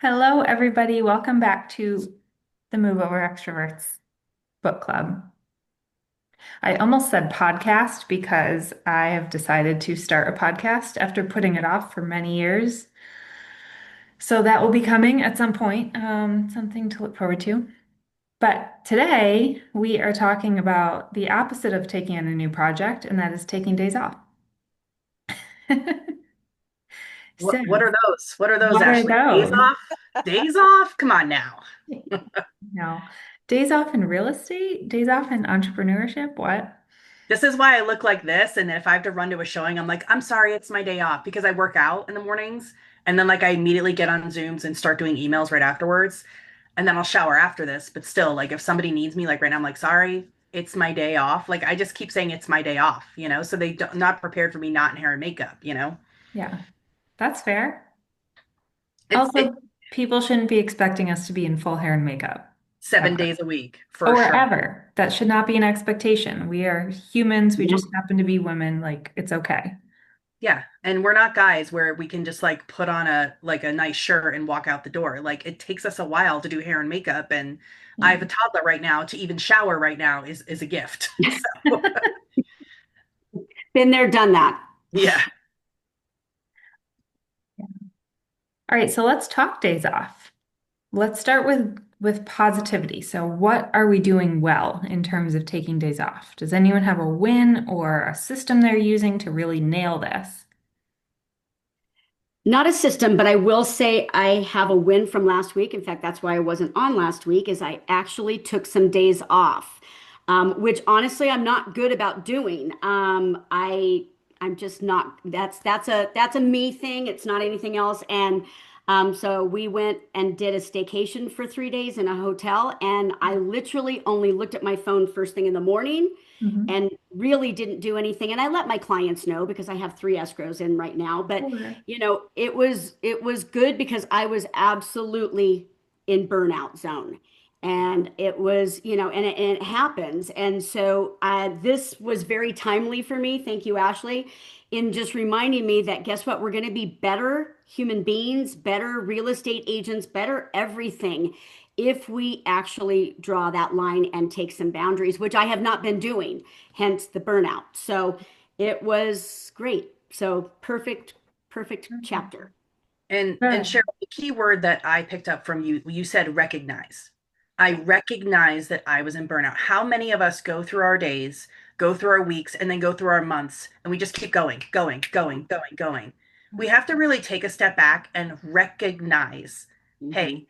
Hello, everybody. Welcome back to the Move Over Extroverts book club. I almost said podcast because I have decided to start a podcast after putting it off for many years. So that will be coming at some point, something to look forward to. But today we are talking about the opposite of taking on a new project, and that is taking days off. So, What are those? What are those, what are Ashley? Days those? off? Days off? Come on now. No, days off in real estate, days off in entrepreneurship. What? This is why I look like this. And then if I have to run to a showing, I'm like, I'm sorry, it's my day off because I work out in the mornings. And then I immediately get on Zooms and start doing emails right afterwards. And then I'll shower after this. But still, if somebody needs me, like right now, I'm like, sorry, it's my day off. Like I just keep saying it's my day off. So they don't, not prepared for me not in hair and makeup. Yeah, that's fair. It Also, people shouldn't be expecting us to be in full hair and makeup 7 ever days a week for or sure. ever. That should not be an expectation. We are humans. We just No. happen to be women. Like, it's okay. Yeah, and we're not guys where we can just put on a nice shirt and walk out the door. Like it takes us a while to do hair and makeup, and I Yeah. have a toddler right now. To even shower right now is a gift. So Been there, done that. yeah. Yeah. All right, so let's talk days off. Let's start with positivity. So, what are we doing well in terms of taking days off? Does anyone have a win or a system they're using to really nail this? Not a system, but I will say I have a win from last week. In fact, that's why I wasn't on last week, is I actually took some days off, which honestly I'm not good about doing. I'm just not. That's a me thing. It's not anything else. And so we went and did a staycation for 3 days in a hotel, and I literally only looked at my phone first thing in the morning Mhm. and really didn't do anything. And I let my clients know because I have three escrows in right now. But Sure. it was good because I was absolutely in burnout zone. And it was, and it happens. And so this was very timely for me. Thank you, Ashley, in just reminding me that guess what? We're going to be better human beings, better real estate agents, better everything if we actually draw that line and take some boundaries, which I have not been doing, hence the burnout. So it was great. So perfect, perfect chapter. And Good. Cheryl, the key word that I picked up from you, you said recognize. I recognize that I was in burnout. How many of us go through our days, go through our weeks, and then go through our months, and we just keep going, going, going, going, going. We have to really take a step back and recognize, Mhm. hey,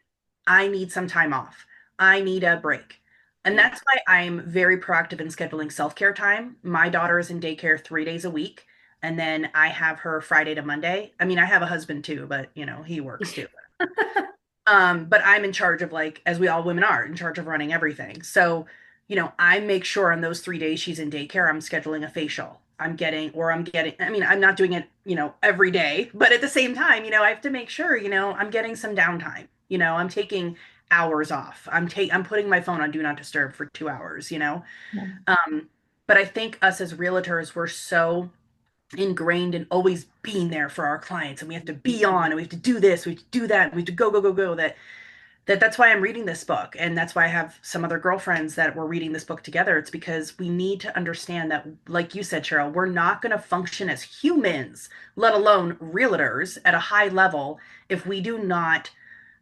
I need some time off. I need a break. And Yeah. that's why I'm very proactive in scheduling self-care time. My daughter is in daycare 3 days a week, and then I have her Friday to Monday. I mean, I have a husband too, but he works too. But I'm in charge of, as we all women are, in charge of running everything. So, I make sure on those 3 days she's in daycare, I'm scheduling a facial. I mean, I'm not doing it, every day, but at the same time, I have to make sure, I'm getting some downtime. I'm taking hours off. I'm putting my phone on do not disturb for 2 hours. Yeah. Um, but I think us as realtors, we're so ingrained in always being there for our clients, and we have to be on, and we have to do this, we have to do that, and we have to go go go go, that's why I'm reading this book, and that's why I have some other girlfriends that we're reading this book together. It's because we need to understand that, like you said, Cheryl, we're not going to function as humans, let alone realtors, at a high level if we do not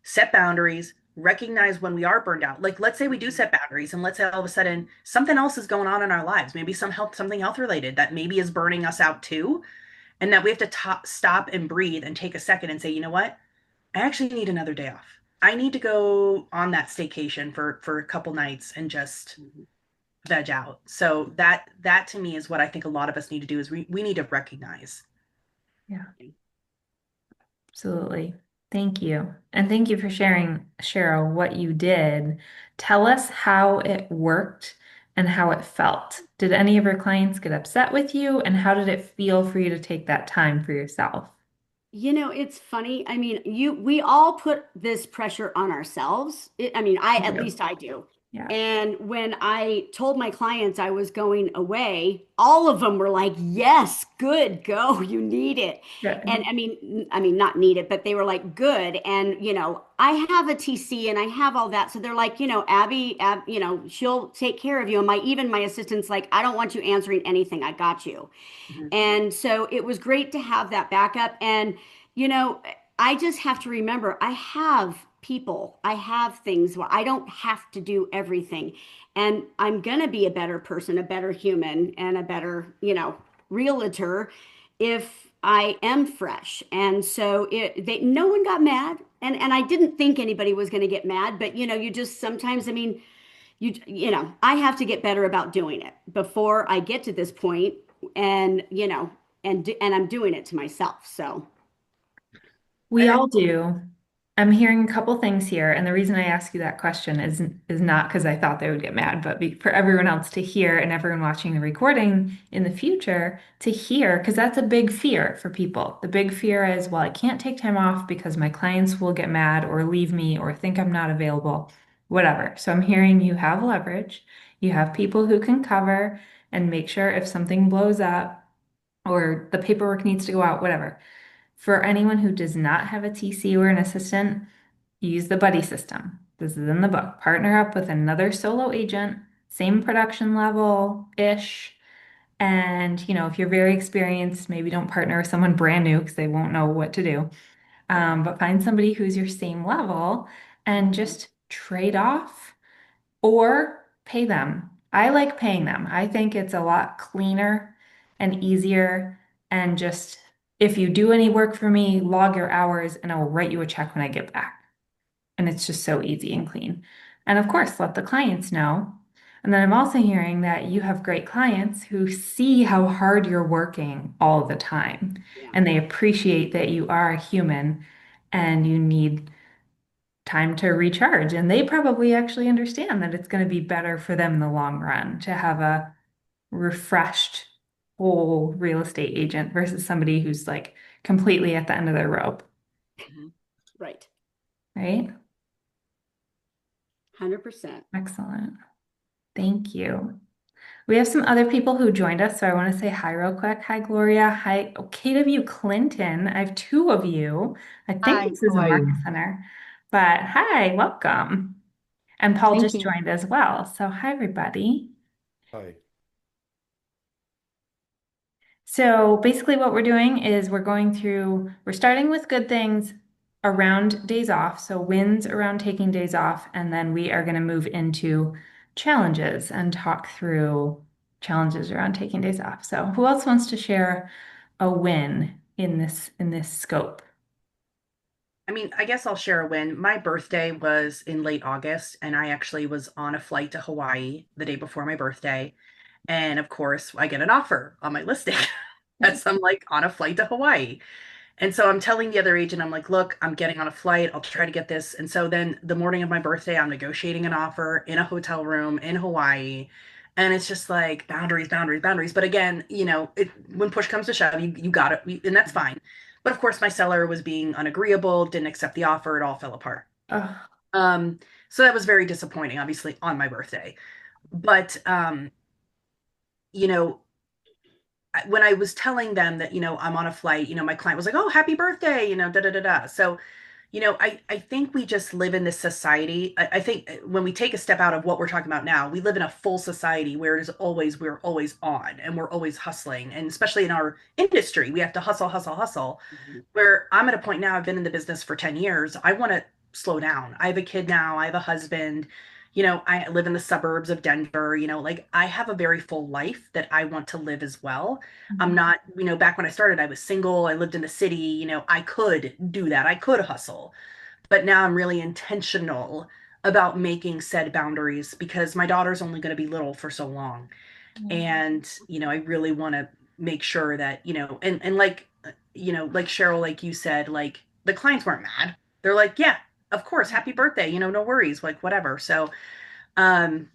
set boundaries, recognize when we are burned out. Like, let's say we do set boundaries, and let's say all of a sudden something else is going on in our lives, maybe something health related that maybe is burning us out too, and that we have to stop and breathe and take a second and say, you know what? I actually need another day off. I need to go on that staycation for a couple nights and just veg out. So that to me is what I think a lot of us need to do is we need to recognize. Yeah. Absolutely. Thank you. And thank you for sharing, Cheryl, what you did. Tell us how it worked and how it felt. Did any of your clients get upset with you? And how did it feel for you to take that time for yourself? It's funny. I mean, we all put this pressure on ourselves. I mean, I at do. least I do. Yeah. And when I told my clients I was going away, all of them were like, "Yes, good, go. You need it." And Good. I mean, not need it, but they were like, "Good." And I have a TC and I have all that, so they're like, she'll take care of you. And my assistant's like, "I don't want you answering anything. I got you." Mhm. And so it was great to have that backup. And, you know, I just have to remember I have people, I have things where I don't have to do everything. And I'm going to be a better person, a better human, and a better, realtor if I am fresh. And so no one got mad. And I didn't think anybody was going to get mad, but you just sometimes, I mean, I have to get better about doing it before I get to this point, and and I'm doing it to myself. So We I, all do. I'm hearing a couple things here, and the reason I ask you that question is not because I thought they would get mad, but for everyone else to hear and everyone watching the recording in the future to hear, because that's a big fear for people. The big fear is, well, I can't take time off because my clients will get mad or leave me or think I'm not available, whatever. So I'm hearing you have leverage, you have people who can cover and make sure if something blows up or the paperwork needs to go out, whatever. For anyone who does not have a TC or an assistant, use the buddy system. This is in the book. Partner up with another solo agent, same production level-ish. And, if you're very experienced, maybe don't partner with someone brand new because they won't know what to do. But find somebody who's your same level and just trade off or pay them. I like paying them. I think it's a lot cleaner and easier. And just if you do any work for me, log your hours and I will write you a check when I get back. And it's just so easy and clean. And of course, let the clients know. And then I'm also hearing that you have great clients who see how hard you're working all the time. yeah, And they appreciate that you are a human and you need time to recharge. And they probably actually understand that it's going to be better for them in the long run to have a refreshed whole real estate agent versus somebody who's like completely at the end of their rope, Mhm. right, right? 100%. Excellent. Thank you. We have some other people who joined us, so I want to say hi real quick. Hi, Gloria. Hi, KW Clinton. I have two of you. I think Hi, this is how a are Market you? Center, but hi, welcome. And Paul Thank just you. joined as well. So hi, everybody. Hi. So basically what we're doing is we're starting with good things around days off. So wins around taking days off. And then we are going to move into challenges and talk through challenges around taking days off. So who else wants to share a win in this scope? I mean, I guess I'll share a win. My birthday was in late August, and I actually was on a flight to Hawaii the day before my birthday. And of course, I get an offer on my listing as I'm like on a flight to Hawaii. And so I'm telling the other agent, I'm like, look, I'm getting on a flight. I'll try to get this. And so then the morning of my birthday, I'm negotiating an offer in a hotel room in Hawaii. And it's just like boundaries, boundaries, boundaries. But again, when push comes to shove, you got it. And that's fine. But of course, my seller was being unagreeable, didn't accept the offer. It all fell apart. Oh, Um, so that was very disappointing, obviously, on my birthday. But, you know, when I was telling them that, I'm on a flight, my client was like, oh, happy birthday, da da da da. So, I think we just live in this society. I think when we take a step out of what we're talking about now, we live in a full society where we're always on and we're always hustling. And especially in our industry, we have to hustle, hustle, hustle. Mhm. Where I'm at a point now, I've been in the business for 10 years. I want to slow down. I have a kid now, I have a husband. I live in the suburbs of Denver. Like I have a very full life that I want to live as well. I'm mhm. not, back when I started, I was single, I lived in the city, I could do that. I could hustle. But now I'm really intentional about making said boundaries because my daughter's only going to be little for so long. And, I really want to make sure that, and like, like Cheryl, like you said, like the clients weren't mad. They're like, yeah, of course, happy birthday, no worries, like whatever. So, um,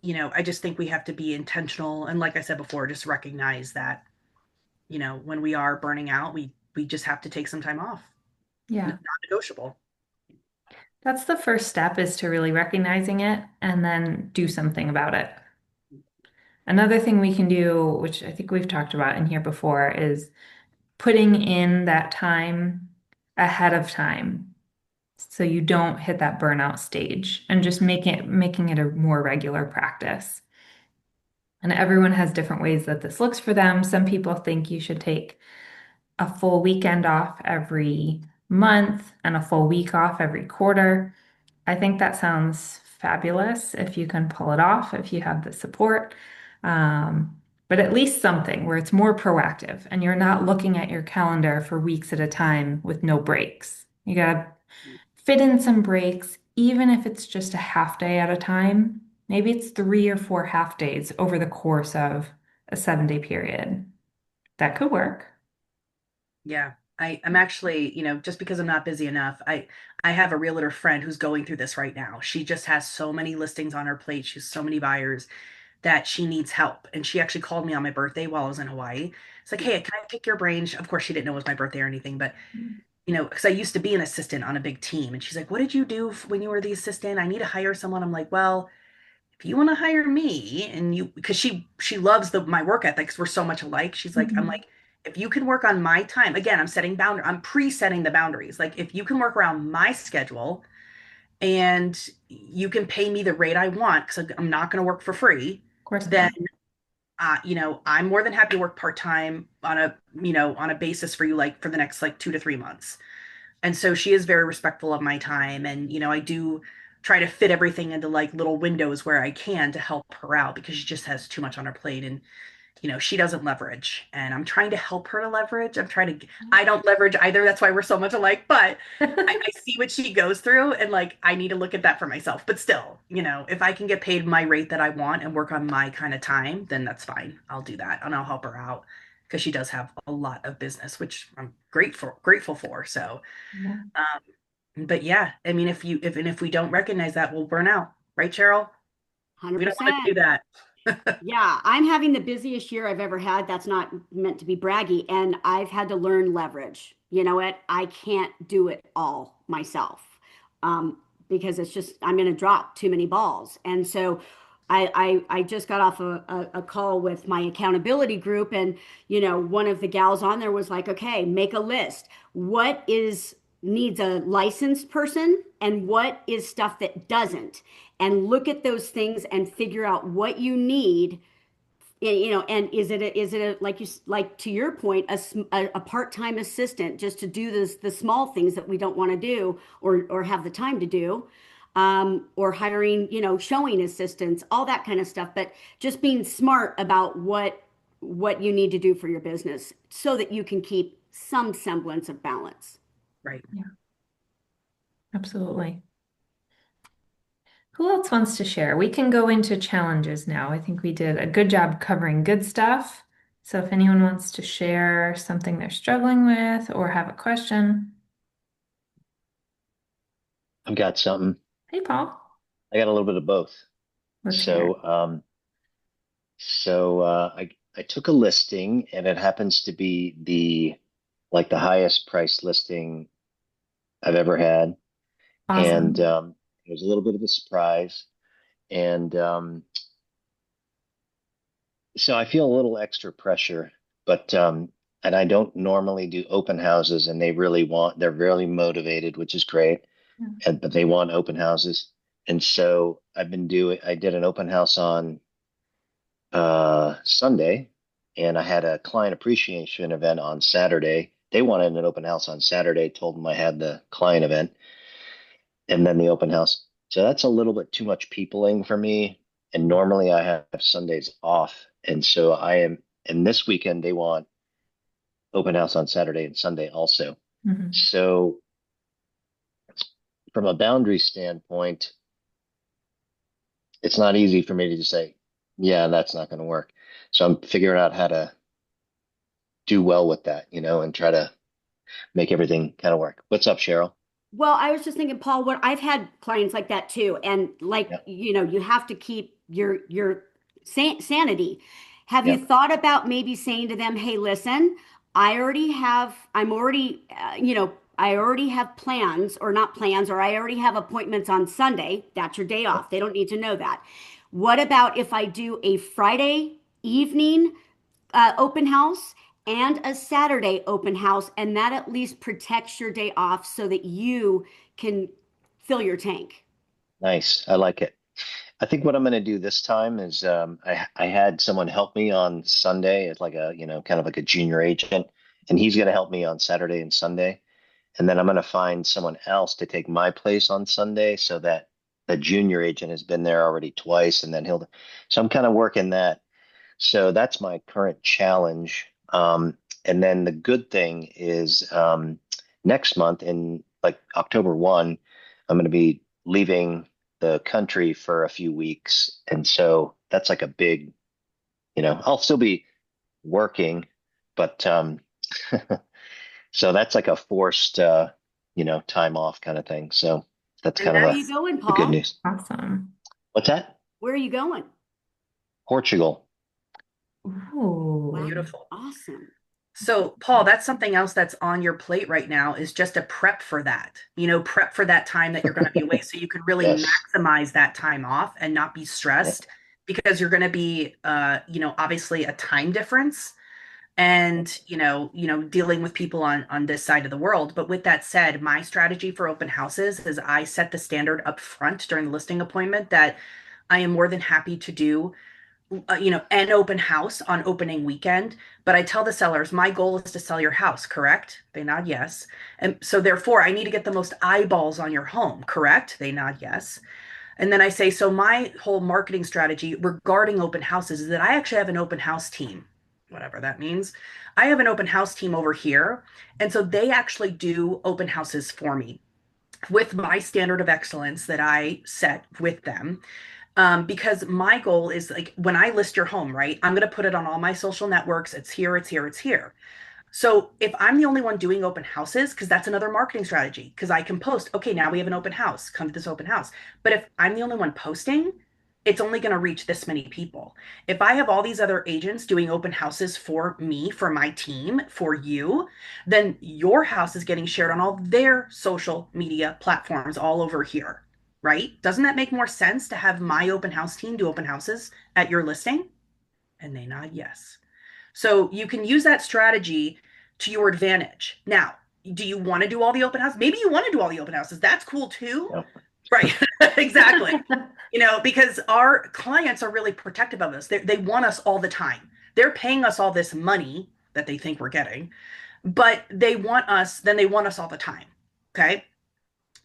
I just think we have to be intentional. And like I said before, just recognize that, when we are burning out, we just have to take some time off. Yeah. Not negotiable. That's the first step is to really recognizing it and then do something about it. Another thing we can do, which I think we've talked about in here before, is putting in that time ahead of time so you don't hit that burnout stage and just making it a more regular practice. And everyone has different ways that this looks for them. Some people think you should take a full weekend off every month and a full week off every quarter. I think that sounds fabulous if you can pull it off, if you have the support. Um, but at least something where it's more proactive and you're not looking at your calendar for weeks at a time with no breaks. You gotta fit in some breaks, even if it's just a half day at a time. Maybe it's 3 or 4 half days over the course of a 7 day period. That could work. Yeah. I'm actually, just because I'm not busy enough, I have a realtor friend who's going through this right now. She just has so many listings on her plate. She has so many buyers that she needs help. And she actually called me on my birthday while I was in Hawaii. It's like, hey, can I pick your brain? Of course, she didn't know it was my birthday or anything, but because I used to be an assistant on a big team. And she's like, what did you do when you were the assistant? I need to hire someone. I'm like, well, if you want to hire me and because she loves my work ethics, we're so much alike. She's like, I'm Mhm. like, if you can work on my time, again, I'm pre-setting the boundaries. Like if you can work around my schedule and you can pay me the rate I want, because I'm not going to work for free, Of course then not. I'm more than happy to work part-time on a basis for you, like for the next like 2 to 3 months. And so she is very respectful of my time. And, I do try to fit everything into like little windows where I can to help her out because she just has too much on her plate. And, she doesn't leverage. And I'm trying to help her to leverage. I don't leverage either. That's why we're so much alike. But I see what she goes through and like I need to look at that for myself. But still, if I can get paid my rate that I want and work on my kind of time, then that's fine. I'll do that and I'll help her out because she does have a lot of business, which I'm grateful for. So, Yeah. but yeah, I mean, if we don't recognize that, we'll burn out, right, Cheryl? We don't want to 100%. do that. Yeah, I'm having the busiest year I've ever had. That's not meant to be braggy. And I've had to learn leverage. You know what? I can't do it all myself because it's just, I'm going to drop too many balls. And so I just got off a call with my accountability group. And, one of the gals on there was like, okay, make a list. What needs a licensed person and what is stuff that doesn't? And look at those things and figure out what you need. And is it like to your point, a part-time assistant just to do the small things that we don't want to do or have the time to do, or hiring, showing assistants, all that kind of stuff. But just being smart about what you need to do for your business so that you can keep some semblance of balance. Right. Yeah, absolutely. Who else wants to share? We can go into challenges now. I think we did a good job covering good stuff. So if anyone wants to share something they're struggling with or have a question, I've got something. hey, Paul, I got a little bit of both. let's hear it. So, I took a listing and it happens to be the highest price listing I've ever had. And, Awesome. it was a little bit of a surprise. And, so I feel a little extra pressure, but, and I don't normally do open houses and they're really motivated, which is great. Yeah. But they want open houses. And so I did an open house on Sunday, and I had a client appreciation event on Saturday. They wanted an open house on Saturday, told them I had the client event and then the open house. So that's a little bit too much peopling for me. And normally I have Sundays off. And this weekend they want open house on Saturday and Sunday also. Mhm. So from a boundary standpoint, it's not easy for me to just say, yeah, that's not going to work. So I'm figuring out how to do well with that, and try to make everything kind of work. What's up, Cheryl? Well, I was just thinking, Paul, what I've had clients like that too. And like, Yep. you have to keep your sanity. Have you Yep. thought about maybe saying to them, "Hey, listen, I'm already, I already have plans, or not plans, or I already have appointments on Sunday. That's your day off. They don't need to know that. What about if I do a Friday evening open house and a Saturday open house, and that at least protects your day off so that you can fill your tank? Nice. I like it. I think what I'm going to do this time is I had someone help me on Sunday. It's like a, kind of like a junior agent, and he's going to help me on Saturday and Sunday. And then I'm going to find someone else to take my place on Sunday so that the junior agent has been there already twice, and then so I'm kind of working that. So that's my current challenge. And then the good thing is next month in like October 1, I'm going to be leaving the country for a few weeks. And so that's like a big, I'll still be working, but so that's like a forced, time off kind of thing. So that's And kind of where are you going, the good Paul? news. Awesome. What's that? Where are you going? Portugal. Wow, Ooh, Beautiful. awesome. So, Paul, that's something else that's on your plate right now is just a prep for that. Prep for that time that you're going to be away so you can really Yes. maximize that time off and not be Yeah. stressed because you're going to be obviously a time difference and dealing with people on this side of the world. But with that said, my strategy for open houses is I set the standard up front during the listing appointment that I am more than happy to do an open house on opening weekend. But I tell the sellers, my goal is to sell your house, correct? They nod yes. And so therefore, I need to get the most eyeballs on your home, correct? They nod yes. And then I say, so my whole marketing strategy regarding open houses is that I actually have an open house team, whatever that means. I have an open house team over here. And so they actually do open houses for me with my standard of excellence that I set with them, because my goal is like when I list your home, right? I'm going to put it on all my social networks. It's here, it's here, it's here. So if I'm the only one doing open houses, because that's another marketing strategy, because I can post, okay, now we have an open house, come to this open house. But if I'm the only one posting, it's only going to reach this many people. If I have all these other agents doing open houses for me, for my team, for you, then your house is getting shared on all their social media platforms all over here, right? Doesn't that make more sense to have my open house team do open houses at your listing? And they nod yes. So you can use that strategy to your advantage. Now, do you want to do all the open houses? Maybe you want to do all the open houses. That's cool too. Yeah. Right. Exactly. Because our clients are really protective of us. They want us all the time. They're paying us all this money that they think we're getting, but they want us all the time. Okay.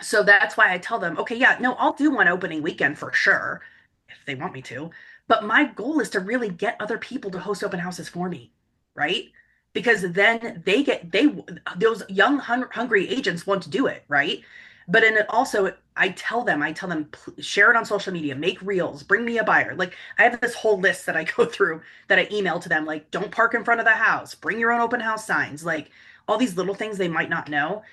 So that's why I tell them, okay, yeah, no, I'll do one opening weekend for sure if they want me to. But my goal is to really get other people to host open houses for me, right? Because then those young hungry agents want to do it, right? But in it also, I tell them, share it on social media, make reels, bring me a buyer. Like I have this whole list that I go through that I email to them, like don't park in front of the house, bring your own open house signs, like all these little things they might not know.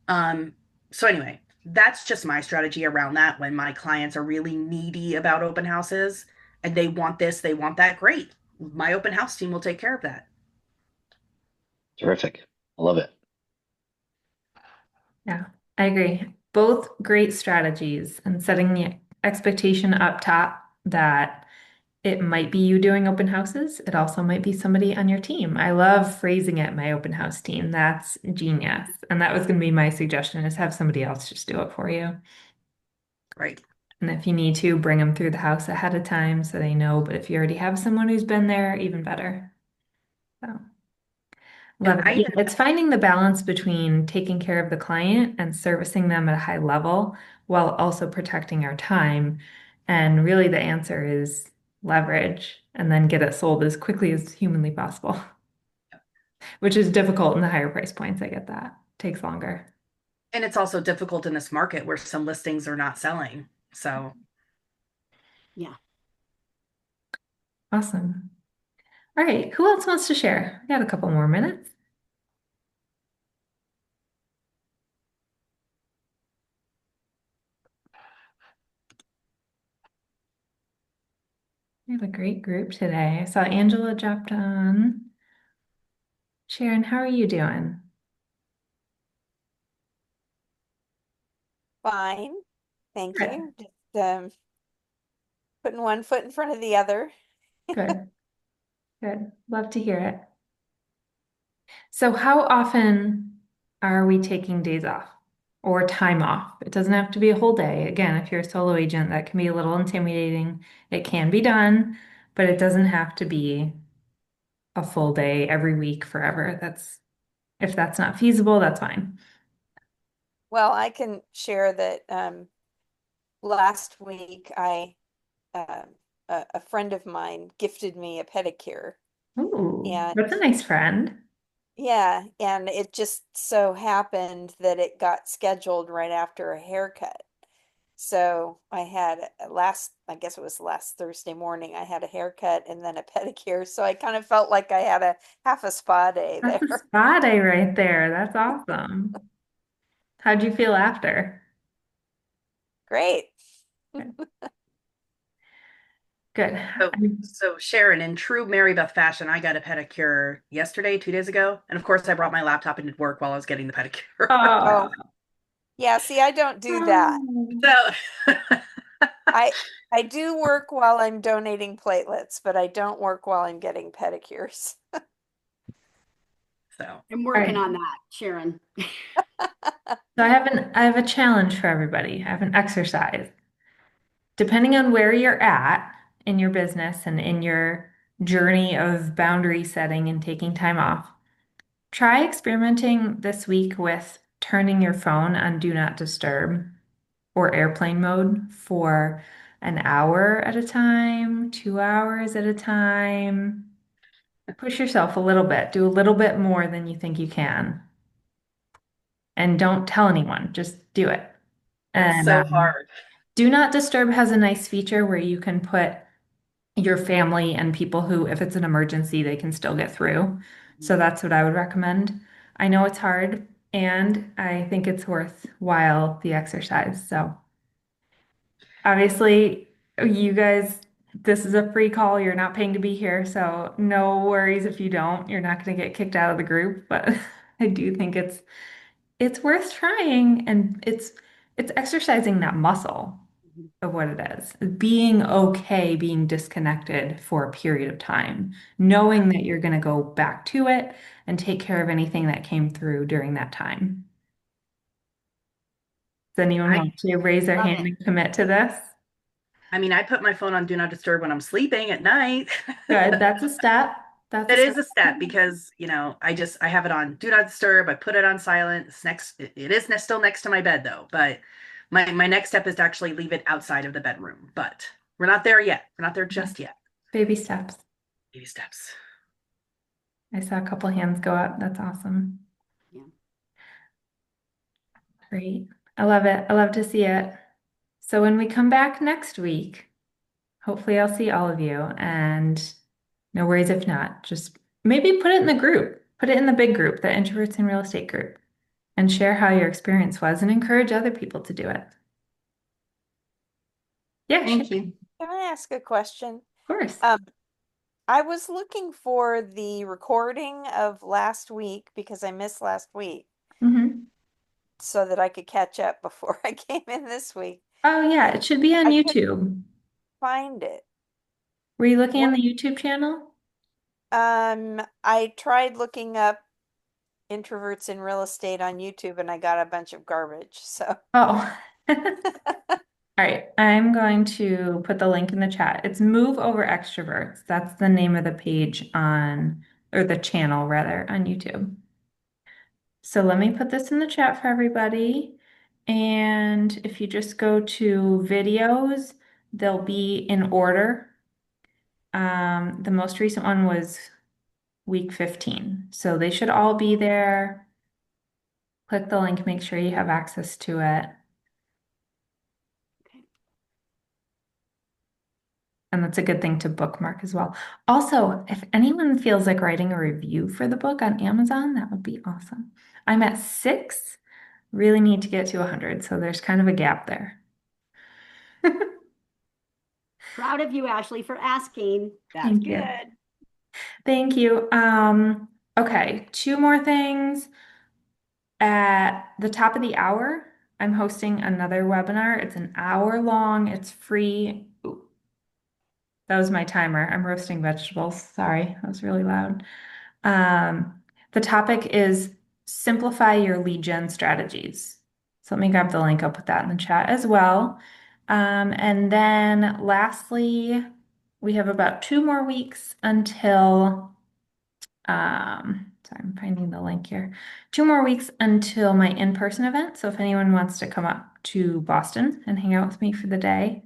um, so anyway, that's just my strategy around that when my clients are really needy about open houses and they want this, they want that, great. My open house team will take care of that. Terrific. I love it. yeah, I agree. Both great strategies and setting the expectation up top that it might be you doing open houses. It also might be somebody on your team. I love phrasing it, my open house team. That's genius. And that was going to be my suggestion is have somebody else just do it for you. Right. And if you need to, bring them through the house ahead of time so they know. But if you already have someone who's been there, even better. So And love I it. Yeah, even it's finding the balance between taking care of the client and servicing them at a high level while also protecting our time. And really the answer is leverage and then get it sold as quickly as humanly possible, which is difficult in the higher price points. I get that. Takes longer. and it's also difficult in this market where some listings are not selling. So Yeah. Awesome. All right. Who else wants to share? We got a couple more minutes. We have a great group today. I saw Angela dropped on. Sharon, how are you doing? fine. Thank Good, you. Just putting one foot in front of the other. good, good. Love to hear it. So, how often are we taking days off or time off? It doesn't have to be a whole day. Again, if you're a solo agent, that can be a little intimidating. It can be done, but it doesn't have to be a full day every week forever. If that's not feasible, that's fine. Well, I can share that last week um, a friend of mine gifted me a pedicure. Ooh, And that's a nice friend. yeah, and it just so happened that it got scheduled right after a haircut. So I had I guess it was last Thursday morning, I had a haircut and then a pedicure. So I kind of felt like I had a half a spa day That's a there. spa day right there. That's awesome. How'd you feel after? Great. Good. So Sharon, in true Mary Beth fashion, I got a pedicure yesterday, 2 days ago, and of course I brought my laptop and did work while I was getting the pedicure. Oh, Oh, yeah, see, I don't do that. oh. So, I I do work while I'm donating platelets, but I don't work while I'm getting pedicures. so I'm All working right. on that, Sharon. So I have a challenge for everybody. I have an exercise. Depending on where you're at in your business and in your journey of boundary setting and taking time off, try experimenting this week with turning your phone on Do Not Disturb or airplane mode for an hour at a time, 2 hours at a time. Push yourself a little bit. Do a little bit more than you think you can. And don't tell anyone, just do it. it's And so hard. Do Not Disturb has a nice feature where you can put your family and people who, if it's an emergency, they can still get through. So that's what I would recommend. I know it's hard and I think it's worthwhile the exercise. So obviously, you guys, this is a free call. You're not paying to be here. So no worries if you don't. You're not going to get kicked out of the group. But I do think it's worth trying and it's exercising that muscle Mhm. of what it is. Being okay, being disconnected for a period of time, knowing that you're going to go back to it and take care of anything that came through during that time. Does anyone I want to raise their Love hand it. and commit to this? I mean, I put my phone on Do Not Disturb when I'm sleeping at night. Good. That's a step. That's a That step. is a step because, I have it on Do Not Disturb. I put it on silent. It is still next to my bed though, but my next step is to actually leave it outside of the bedroom. But we're not there yet. We're not there Okay. just yet. Baby steps. Baby steps. I saw a couple hands go up. That's awesome. Yeah. Great. I love it. I love to see it. So when we come back next week, hopefully I'll see all of you and no worries if not. Just maybe put it in the group. Put it in the big group, the Introverts in Real Estate group, and share how your experience was and encourage other people to do it. Yeah, sure. Thank you. Can I ask a question? Of course. Um, I was looking for the recording of last week because I missed last week Hmm. so that I could catch up before I came in this week. Oh, yeah, And it should be on I couldn't YouTube. find it. Were you looking on What? the YouTube channel? I tried looking up introverts in real estate on YouTube and I got a bunch of garbage. So, Oh. All right, I'm going to put the link in the chat. It's Move Over Extroverts. That's the name of the page on, or the channel rather, on YouTube. So let me put this in the chat for everybody. And if you just go to videos, they'll be in order. The most recent one was week 15. So they should all be there. Click the link, make sure you have access to it. Okay. And that's a good thing to bookmark as well. Also, if anyone feels like writing a review for the book on Amazon, that would be awesome. I'm at 6, really need to get to 100, so there's kind of a gap there. Proud of you, Ashley, for asking. That's Thank you. good. Thank you. Okay, two more things. At the top of the hour, I'm hosting another webinar. It's an hour long. It's free. Ooh, that was my timer. I'm roasting vegetables. Sorry, that was really loud. The topic is simplify your lead gen strategies. So let me grab the link. I'll put that in the chat as well. And then lastly, we have about 2 more weeks until, sorry, I'm finding the link here. 2 more weeks until my in-person event. So if anyone wants to come up to Boston and hang out with me for the day,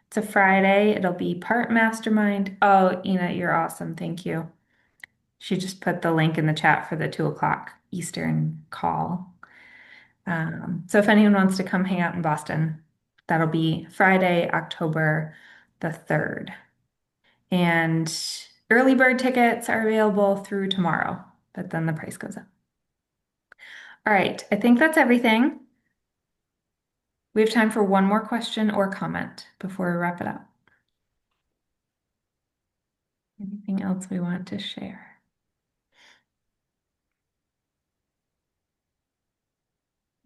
it's a Friday. It'll be part mastermind. Oh, Ina, you're awesome. Thank you. She just put the link in the chat for the 2 o'clock Eastern call. So if anyone wants to come hang out in Boston, that'll be Friday, October the 3rd. And early bird tickets are available through tomorrow, but then the price goes up. All right, I think that's everything. We have time for one more question or comment before we wrap it up. Anything else we want to share?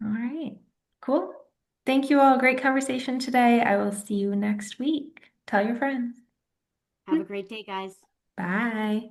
All right, cool. Thank you all. Great conversation today. I will see you next week. Tell your friends. Have a great day, guys. Bye.